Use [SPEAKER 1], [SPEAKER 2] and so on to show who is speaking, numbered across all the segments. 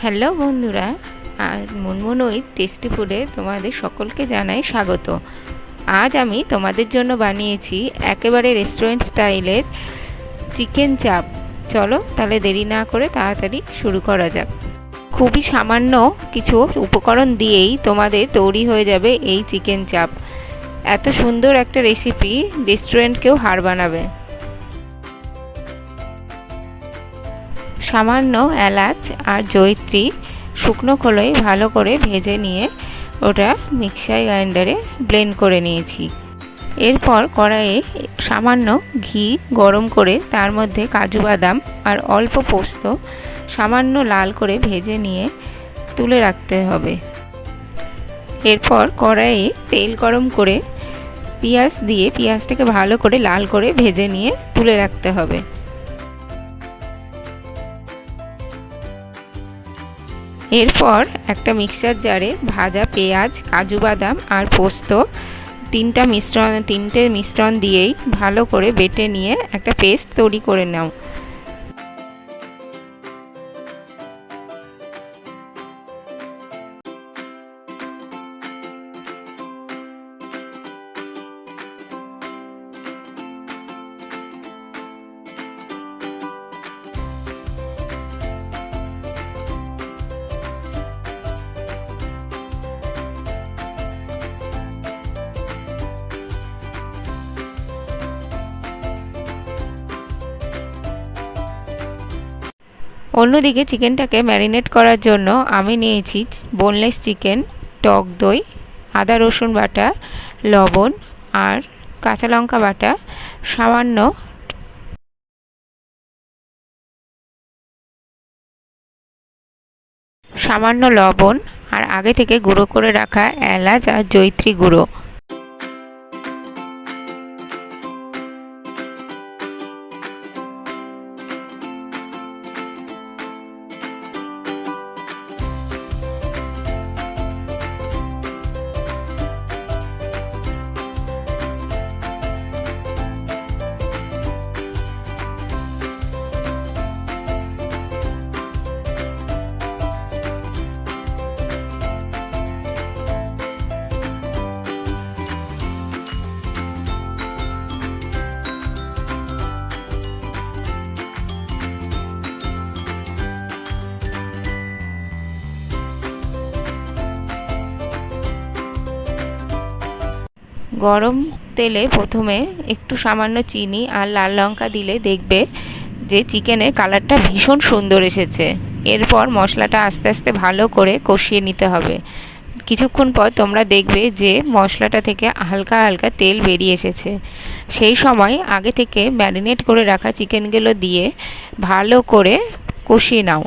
[SPEAKER 1] Hello বন্ধুরা, আর মুনমুনই tasty ফুডে তোমাদের সকলকে জানাই স্বাগত। আজ আমি তোমাদের জন্য বানিয়েছি একেবারে রেস্টুরেন্ট স্টাইলের চিকেন চাপ। চলো তাহলে দেরি না করে তাড়াতাড়ি শুরু করা যাক। খুবই সামান্য কিছু উপকরণ দিয়েই তোমাদের তৈরি হয়ে যাবে এই চিকেন চাপ। এত সুন্দর একটা রেসিপি রেস্টুরেন্টকেও হার বানাবে। সামান্য এলাচ আর জয়িত্রী শুকনো খোলায় ভালো করে ভেজে নিয়ে ওটা মিক্সার গ্রাইন্ডারে ব্লেন্ড করে নিয়েছি। এরপর কড়াইয়ে সামান্য ঘি গরম করে তার মধ্যে কাজু বাদাম আর অল্প পোস্ত সামান্য লাল করে ভেজে নিয়ে তুলে রাখতে হবে। এরপর কড়াইয়ে তেল গরম করে পেঁয়াজ দিয়ে পেঁয়াজটাকে ভালো করে লাল করে ভেজে নিয়ে তুলে রাখতে হবে। এরপর একটা মিক্সার জারে ভাজা পেঁয়াজ, কাজু বাদাম আর পোস্ত তিনটে মিশ্রণ দিয়েই ভালো করে বেটে নিয়ে একটা পেস্ট তৈরি করে নাও। অন্যদিকে চিকেনটাকে ম্যারিনেট করার জন্য আমি নিয়েছি বোনলেস চিকেন, টক দই, আদা রসুন বাটা, লবণ আর কাঁচা লঙ্কা বাটা, সামান্য লবণ আর আগে থেকে গুঁড়ো করে রাখা এলাচ আর জয়িত্রী গুঁড়ো। গরম তেলে প্রথমে একটু সামান্য চিনি আর লাল লঙ্কা দিলে দেখবে যে চিকেনের কালারটা ভীষণ সুন্দর এসেছে। এরপর মশলাটা আস্তে আস্তে ভালো করে কষিয়ে নিতে হবে। কিছুক্ষণ পর তোমরা দেখবে যে মশলাটা থেকে হালকা হালকা তেল বেরিয়ে এসেছে। সেই সময় আগে থেকে ম্যারিনেট করে রাখা চিকেনগুলো দিয়ে ভালো করে কষিয়ে নাও।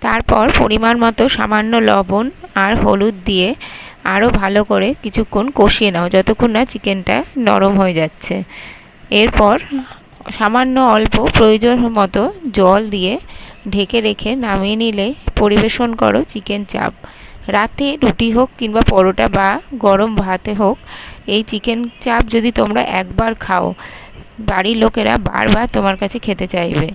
[SPEAKER 1] তারপর পরিমাণ মতো সামান্য লবণ আর হলুদ দিয়ে আরও ভালো করে কিছুক্ষণ কষিয়ে নাও যতক্ষণ না চিকেনটা নরম হয়ে যাচ্ছে। এরপর সামান্য অল্প প্রয়োজন মতো জল দিয়ে ঢেকে রেখে নামিয়ে নিলে পরিবেশন করো চিকেন চাপ। রাতে রুটি হোক কিংবা পরোটা বা গরম ভাতে হোক, এই চিকেন চাপ যদি তোমরা একবার খাও, বাড়ির লোকেরা বারবার তোমার কাছে খেতে চাইবে।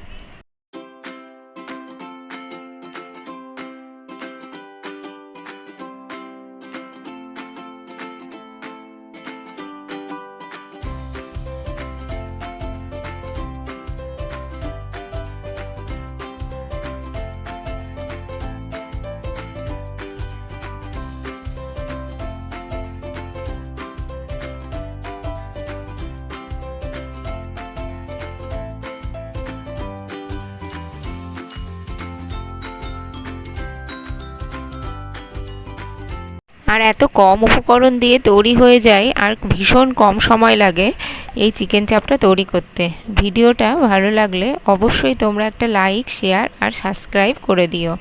[SPEAKER 1] আর এত কম উপকরণ দিয়ে তৈরি হয়ে যায় আর ভীষণ কম সময় লাগে। এই চিকেন চাপটা তৈরি করতে। ভিডিওটা ভালো লাগলে অবশ্যই তোমরা একটা লাইক, শেয়ার আর সাবস্ক্রাইব করে দিও।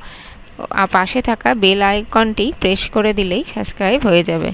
[SPEAKER 1] পাশে থাকা বেল আইকনটি প্রেস করে দিলেই সাবস্ক্রাইব হয়ে যাবে।